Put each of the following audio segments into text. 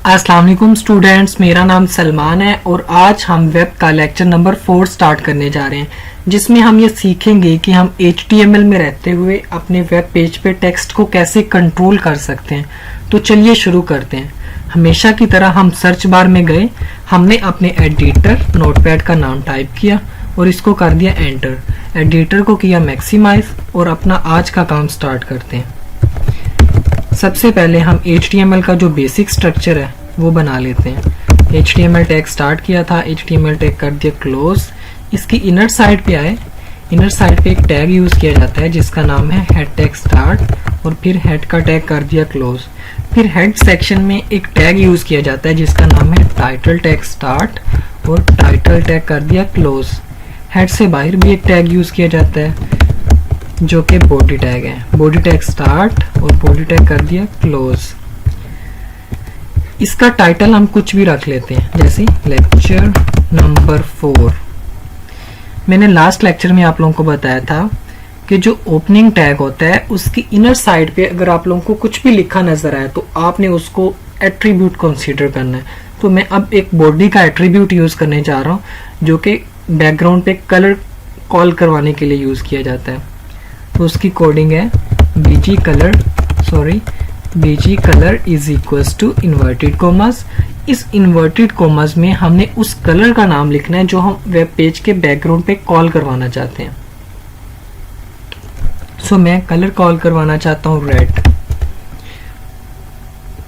अस्सलाम वालेकुम स्टूडेंट्स, मेरा नाम सलमान है और आज हम वेब का लेक्चर नंबर 4 स्टार्ट करने जा रहे हैं, जिसमें हम ये सीखेंगे कि हम HTML में रहते हुए अपने वेब पेज पे टेक्स्ट को कैसे कंट्रोल कर सकते हैं। तो चलिए शुरू करते हैं। हमेशा की तरह हम सर्च बार में गए, हमने अपने एडिटर नोटपैड का नाम टाइप किया और इसको कर दिया एंटर। एडिटर को किया मैक्सिमाइज और अपना आज का काम स्टार्ट करते हैं। सबसे पहले हम HTML का जो बेसिक स्ट्रक्चर है वो बना लेते हैं। HTML टैग स्टार्ट किया था, HTML टैग कर दिया क्लोज। इसकी इनर साइड पे आए, इनर साइड पे एक टैग यूज किया जाता है जिसका नाम है हेड टैग स्टार्ट और फिर हेड का टैग कर दिया क्लोज। फिर हेड सेक्शन में एक टैग यूज किया जाता है जिसका नाम है टाइटल टैग स्टार्ट और टाइटल टैग कर दिया क्लोज। हेड से बाहर भी एक टैग यूज किया जाता है जो कि बॉडी टैग है, बॉडी टैग स्टार्ट और बॉडी टैग कर दिया क्लोज। इसका टाइटल हम कुछ भी रख लेते हैं, जैसे लेक्चर नंबर 4। मैंने लास्ट लेक्चर में आप लोगों को बताया था कि जो ओपनिंग टैग होता है उसकी इनर साइड पे अगर आप लोगों को कुछ भी लिखा नजर आए तो आपने उसको एट्रीब्यूट कंसीडर करना है। तो मैं अब एक बॉडी का एट्रीब्यूट यूज करने जा रहा हूं जो कि बैकग्राउंड पे कलर कॉल करवाने के लिए यूज किया जाता है। तो उसकी कोडिंग है BG colour is equals to inverted commas. इस इन्वर्टेड कॉमर्स में हमने उस कलर का नाम लिखना है जो हम वेब पेज के बैकग्राउंड पे कॉल करवाना चाहते हैं। सो मैं कलर कॉल करवाना चाहता हूँ रेड।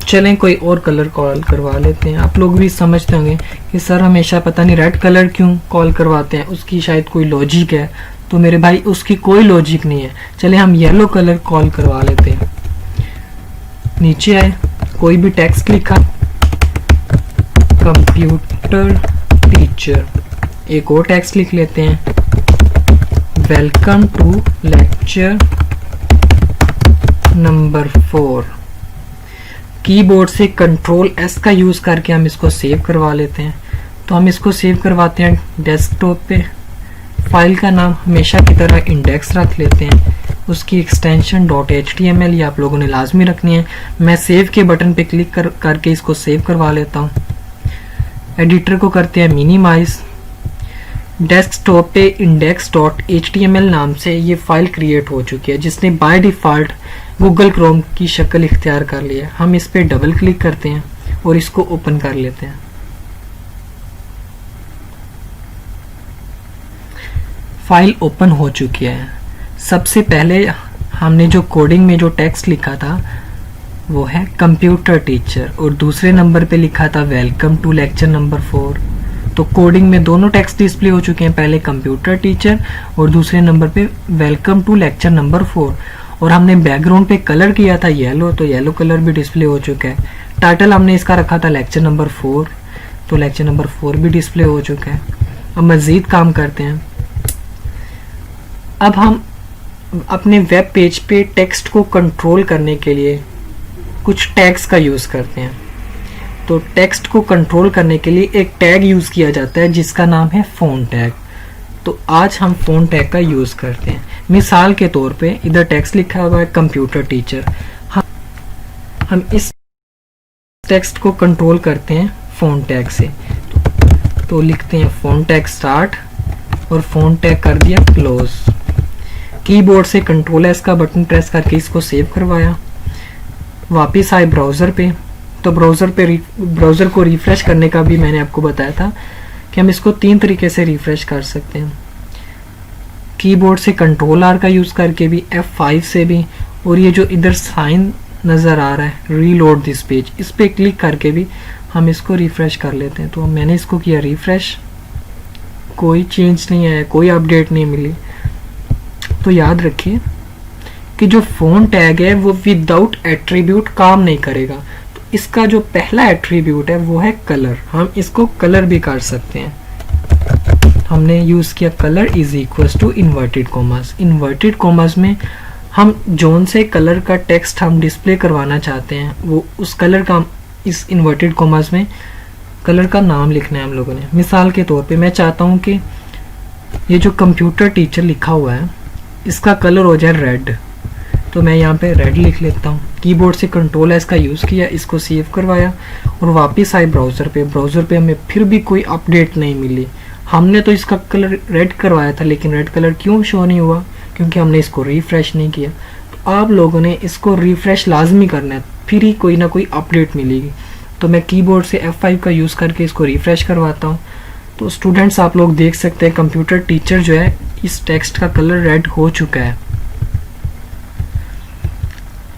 चलें कोई और कलर कॉल करवा लेते हैं। आप लोग भी समझते होंगे कि सर हमेशा पता नहीं रेड कलर क्यों कॉल करवाते हैं, उसकी शायद कोई लॉजिक है। तो मेरे भाई उसकी कोई लॉजिक नहीं है। चले हम येलो कलर कॉल करवा लेते हैं। नीचे आए, कोई भी टेक्स्ट लिखा कंप्यूटर टीचर, एक और टेक्स्ट लिख लेते हैं welcome to lecture number 4। Keyboard से कंट्रोल S का यूज करके हम इसको सेव करवा लेते हैं। तो हम इसको सेव करवाते हैं डेस्कटॉप पे। फाइल का नाम हमेशा की तरह इंडेक्स रख लेते हैं, उसकी एक्सटेंशन .html ये आप लोगों ने लाजमी रखनी है। मैं सेव के बटन पे क्लिक करके इसको सेव करवा लेता हूँ। एडिटर को करते हैं मिनिमाइज। डेस्कटॉप पे index.html नाम से ये फाइल क्रिएट हो चुकी है जिसने बाय डिफॉल्ट गूगल क्रोम की शक्ल इख्तियार कर ली है। हम इस पे डबल क्लिक करते हैं और इसको ओपन कर लेते हैं। फाइल ओपन हो चुकी है। सबसे पहले हमने जो कोडिंग में जो टेक्स्ट लिखा था वो है कंप्यूटर टीचर और दूसरे नंबर पे लिखा था वेलकम टू लेक्चर नंबर 4। तो कोडिंग में दोनों टेक्स्ट डिस्प्ले हो चुके हैं, पहले कंप्यूटर टीचर और दूसरे नंबर पे वेलकम टू लेक्चर नंबर 4। और हमने बैकग्राउंड पे कलर किया था येलो, तो येलो कलर भी डिस्प्ले हो चुका है। टाइटल हमने इसका रखा था लेक्चर नंबर 4, तो लेक्चर नंबर 4 भी डिस्प्ले हो चुका है। अब मजीद काम करते हैं। अब हम अपने वेब पेज पे टेक्स्ट को कंट्रोल करने के लिए कुछ टैग्स का यूज करते हैं। तो टेक्स्ट को कंट्रोल करने के लिए एक टैग यूज किया जाता है जिसका नाम है फ़ॉन्ट टैग। तो आज हम फ़ॉन्ट टैग का यूज करते हैं। मिसाल के तौर पे इधर टेक्स्ट लिखा हुआ है कंप्यूटर टीचर। हम इस टेक्स्ट को कंट्रोल करते हैं फ़ॉन्ट टैग से। तो लिखते हैं फ़ॉन्ट टैग स्टार्ट और फ़ॉन्ट टैग कर दिया क्लोज। कीबोर्ड से कंट्रोल S का बटन प्रेस करके इसको सेव करवाया। वापस आए ब्राउज़र पे, तो ब्राउज़र को रिफ्रेश करने का भी मैंने आपको बताया था कि हम इसको 3 तरीके से रिफ्रेश कर सकते हैं। कीबोर्ड से कंट्रोल R का यूज़ करके भी, F5 से भी, और ये जो इधर साइन नज़र आ रहा है रीलोड दिस पेज, इस पर क्लिक करके भी हम इसको रिफ्रेश कर लेते हैं। तो मैंने इसको किया रिफ्रेश, कोई चेंज नहीं आया, कोई अपडेट नहीं मिली। तो याद रखिए कि जो फ़ॉन्ट टैग है वो विदाउट एट्रीब्यूट काम नहीं करेगा। तो इसका जो पहला एट्रीब्यूट है वो है कलर। हम इसको कलर भी कर सकते हैं। हमने यूज किया colour is equals to inverted commas. Inverted commas में हम जोन से कलर का टेक्स्ट हम डिस्प्ले करवाना चाहते हैं, वो उस कलर का इस इन्वर्टेड कॉमर्स में कलर का नाम लिखना है हम लोगों ने। मिसाल के तौर पे मैं चाहता हूँ कि ये जो कंप्यूटर टीचर लिखा हुआ है इसका कलर हो जाए रेड। तो मैं यहाँ पे रेड लिख लेता हूँ। कीबोर्ड से कंट्रोल S का यूज़ किया, इसको सेव करवाया और वापस आए ब्राउज़र पे हमें फिर भी कोई अपडेट नहीं मिली। हमने तो इसका कलर रेड करवाया था, लेकिन रेड कलर क्यों शो नहीं हुआ? क्योंकि हमने इसको रिफ़्रेश नहीं किया। तो आप लोगों ने इसको रिफ़्रेश लाजमी करना है, फिर ही कोई ना कोई अपडेट मिलेगी। तो मैं कीबोर्ड से F5 का यूज़ करके इसको रिफ़्रेश करवाता हूँ। तो स्टूडेंट्स, आप लोग देख सकते हैं कंप्यूटर टीचर जो है, इस टेक्स्ट का कलर रेड हो चुका है।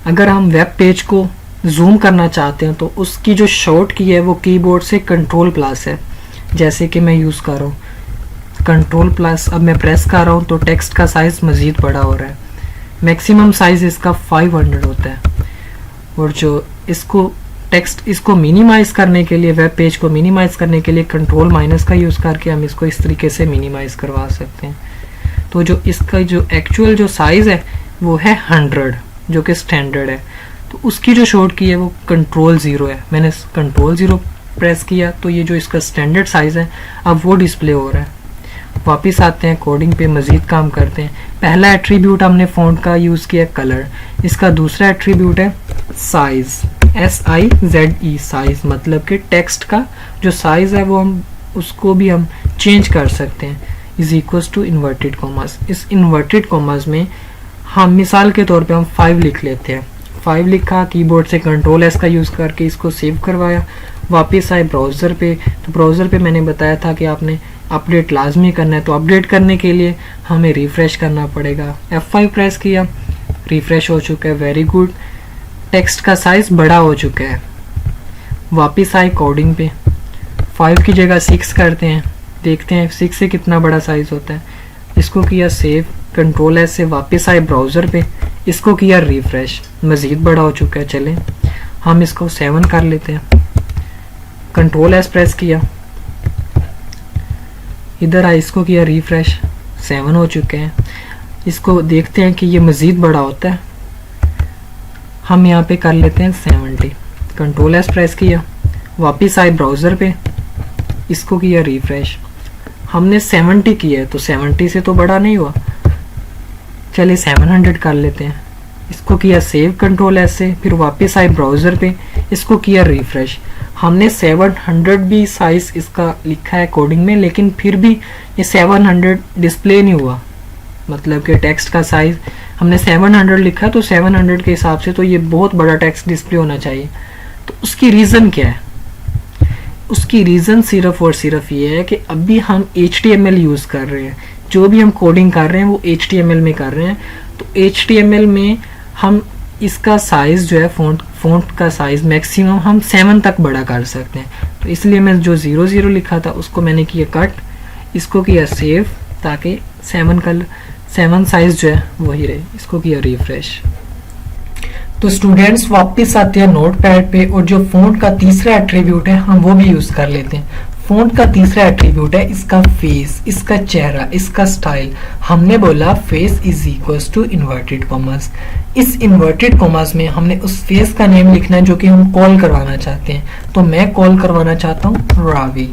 अगर हम वेब पेज को जूम करना चाहते हैं तो उसकी जो शॉर्ट की है वो कीबोर्ड से Ctrl+ है। जैसे कि मैं यूज़ कर रहा हूँ Ctrl+, अब मैं प्रेस कर रहा हूँ तो टेक्स्ट का साइज़ मज़ीद बड़ा हो रहा है। मैक्सिमम साइज़ इसका 500 होता है। और जो इसको मिनिमाइज़ करने के लिए, वेब पेज को मिनिमाइज़ करने के लिए Ctrl- का यूज़ करके हम इसको इस तरीके से मिनिमाइज़ करवा सकते हैं। तो जो इसका जो एक्चुअल जो साइज़ है वो है 100, जो कि स्टैंडर्ड है। तो उसकी जो शॉर्ट की है वो Ctrl-0 है। मैंने Ctrl-0 प्रेस किया तो ये जो इसका स्टैंडर्ड साइज़ है अब वो डिस्प्ले हो रहा है। वापस आते हैं कोडिंग पे, मज़ीद काम करते हैं। पहला एट्रीब्यूट हमने फ़ॉन्ट का यूज़ किया कलर। इसका दूसरा एट्रीब्यूट है साइज़, SIZE, साइज़ मतलब कि टेक्स्ट का जो साइज़ है वो हम उसको भी हम चेंज कर सकते हैं। Is equals to inverted commas. इस इन्वर्टेड कॉमास में हम मिसाल के तौर पे हम 5 लिख लेते हैं। 5 लिखा, कीबोर्ड से Ctrl+S का यूज़ करके इसको सेव करवाया। वापस आए ब्राउज़र पे, तो ब्राउज़र पे मैंने बताया था कि आपने अपडेट लाजमी करना है। तो अपडेट करने के लिए हमें रिफ़्रेश करना पड़ेगा। F5 प्रेस किया, रिफ़्रेश हो चुका है, वेरी गुड। टेक्स्ट का साइज़ बड़ा हो चुका है। वापस आए कोडिंग पे, 5 की जगह 6 करते हैं, देखते हैं 6 से कितना बड़ा साइज़ होता है। इसको किया सेव, Ctrl+S से वापस आए ब्राउज़र पे, इसको किया रिफ़्रेश, मज़ीद बड़ा हो चुका है। चलें हम इसको 7 कर लेते हैं। Ctrl+S प्रेस किया, इधर आए, इसको किया रिफ़्रेश, 7 हो चुके हैं। इसको देखते हैं कि ये मज़ीद बड़ा होता है। हम यहाँ पे कर लेते हैं 70। Ctrl+S प्रेस किया, वापस आए ब्राउज़र पे, इसको किया रिफ़्रेश। हमने 70 किया है तो 70 से तो बड़ा नहीं हुआ, चलिए 700 कर लेते हैं। इसको किया सेव Ctrl+S से, फिर वापस आए ब्राउज़र पे, इसको किया रिफ़्रेश। हमने 700 भी साइज़ इसका लिखा है कोडिंग में, लेकिन फिर भी ये 700 डिस्प्ले नहीं हुआ। मतलब कि टेक्स्ट का साइज़ हमने 700 लिखा, तो 700 के हिसाब से तो ये बहुत बड़ा टेक्स्ट डिस्प्ले होना चाहिए। तो उसकी रीज़न क्या है? उसकी रीज़न सिर्फ और सिर्फ ये है कि अभी हम HTML यूज़ कर रहे हैं। जो भी हम कोडिंग कर रहे हैं वो HTML में कर रहे हैं। तो HTML में हम इसका साइज़ जो है फ़ॉन्ट का साइज़ मैक्सिमम हम 7 तक बड़ा कर सकते हैं। तो इसलिए मैं जो 00 लिखा था उसको मैंने किया कट, इसको किया सेव, ताकि 7 साइज़ जो है वही रहे। इसको किया रिफ़्रेश। तो स्टूडेंट्स वापस आते हैं नोटपैड पे, और जो फ़ॉन्ट का तीसरा एट्रीब्यूट है हम वो भी यूज़ कर लेते हैं। फ़ॉन्ट का तीसरा एट्रीब्यूट है इसका फेस, इसका चेहरा, इसका स्टाइल। हमने बोला face is equals to inverted commas. इस इन्वर्टेड कॉमास में हमने उस फेस का नेम लिखना है जो कि हम कॉल करवाना चाहते हैं। तो मैं कॉल करवाना चाहता हूँ रावी।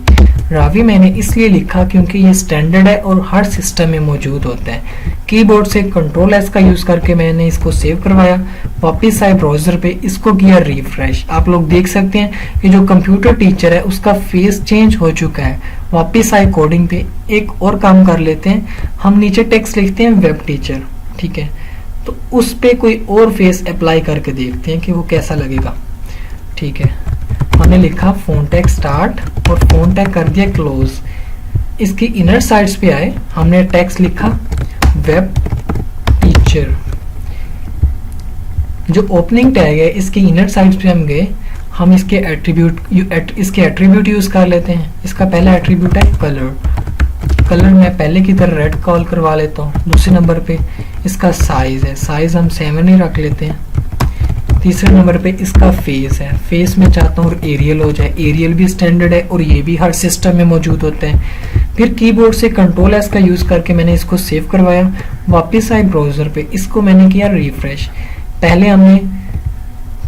रावी मैंने इसलिए लिखा क्योंकि ये स्टैंडर्ड है और हर सिस्टम में मौजूद होता है। कीबोर्ड से Ctrl+S का यूज़ करके मैंने इसको सेव करवाया। वापस आए ब्राउज़र पे, इसको किया रिफ़्रेश। आप लोग देख सकते हैं कि जो कंप्यूटर टीचर है उसका फेस चेंज हो चुका है। वापस आए कोडिंग पे, एक और काम कर लेते हैं। हम नीचे टेक्स्ट लिखते हैं वेब टीचर, ठीक है। तो उस पे कोई और फेस अप्लाई करके देखते हैं कि वो कैसा लगेगा, ठीक है। हमने लिखा फ़ॉन्ट टैग स्टार्ट और फ़ॉन्ट टैग कर दिया क्लोज। इसकी इनर साइड्स पे आए, हमने टेक्स्ट लिखा वेब टीचर। जो ओपनिंग टैग है इसकी इनर साइड्स पे हम गए, हम इसके एट्रीब्यूट यूज़ कर लेते हैं। इसका पहला एट्रीब्यूट है कलर मैं पहले की तरह रेड कॉल करवा लेता हूँ। दूसरे नंबर पे इसका साइज़ है, साइज़ हम 7 ही रख लेते हैं। तीसरे नंबर पे इसका फेस है, फेस में चाहता हूँ एरियल हो जाए। एरियल भी स्टैंडर्ड है और ये भी हर सिस्टम में मौजूद होते हैं। फिर कीबोर्ड से Ctrl+S का यूज़ करके मैंने इसको सेव करवाया। वापस आए ब्राउज़र पे, इसको मैंने किया रिफ़्रेश।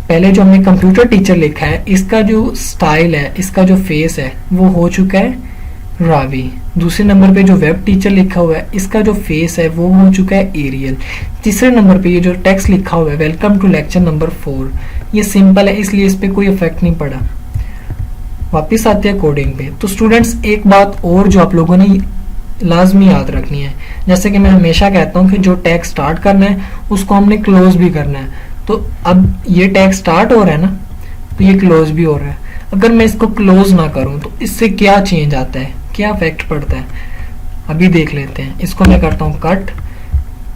पहले जो हमने कंप्यूटर टीचर लिखा है इसका जो स्टाइल है, इसका जो फेस है वो हो चुका है रावी। दूसरे नंबर पे जो वेब टीचर लिखा हुआ है इसका जो फेस है वो हो चुका है एरियल। तीसरे नंबर पे ये जो टेक्स्ट लिखा हुआ है वेलकम टू लेक्चर नंबर 4, ये सिंपल है इसलिए इस पर कोई इफेक्ट नहीं पड़ा। वापस आते हैं कोडिंग पे। तो स्टूडेंट्स एक बात और जो आप लोगों ने लाजमी याद रखनी है, जैसे कि मैं हमेशा कहता हूँ कि जो टैग स्टार्ट करना है उसको हमने क्लोज भी करना है। तो अब ये टैग स्टार्ट हो रहा है ना, तो ये क्लोज भी हो रहा है। अगर मैं इसको क्लोज ना करूँ तो इससे क्या चेंज आता है, क्या इफेक्ट पड़ता है, अभी देख लेते हैं। इसको मैं करता हूँ कट,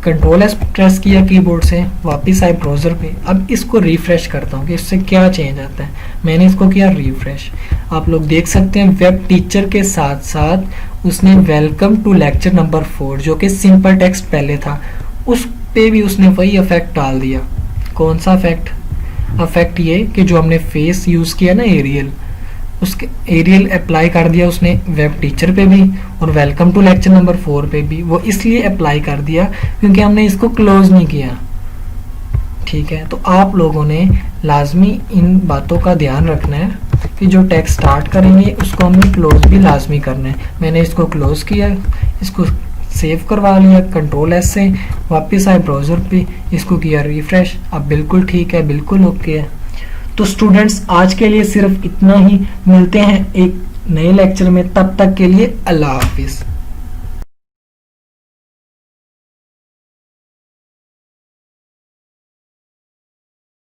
कंट्रोल एस प्रेस किया कीबोर्ड से, वापस आए ब्राउजर पे। अब इसको रिफ्रेश करता हूँ कि इससे क्या चेंज आता है। मैंने इसको किया रिफ्रेश। आप लोग देख सकते हैं वेब टीचर के साथ साथ उसने वेलकम टू लेक्चर नंबर 4 जो कि सिंपल टेक्स्ट पहले था उस पे भी उसने वही इफेक्ट डाल दिया। कौन सा इफेक्ट? इफेक्ट ये कि जो हमने फेस यूज किया ना एरियल, उसके एरियल अप्लाई कर दिया उसने वेब टीचर पे भी और वेलकम टू लेक्चर नंबर 4 पे भी। वो इसलिए अप्लाई कर दिया क्योंकि हमने इसको क्लोज नहीं किया। ठीक है, तो आप लोगों ने लाजमी इन बातों का ध्यान रखना है कि जो टेक्स्ट स्टार्ट करेंगे उसको हमने क्लोज भी लाजमी करना है। मैंने इसको क्लोज किया, इसको सेव करवा लिया कंट्रोल एस से, वापस आए ब्राउजर पे, इसको किया रिफ्रेश। अब बिल्कुल ठीक है, बिल्कुल ओके है। तो स्टूडेंट्स आज के लिए सिर्फ इतना ही, मिलते हैं एक नए लेक्चर में, तब तक के लिए अल्लाह हाफिज।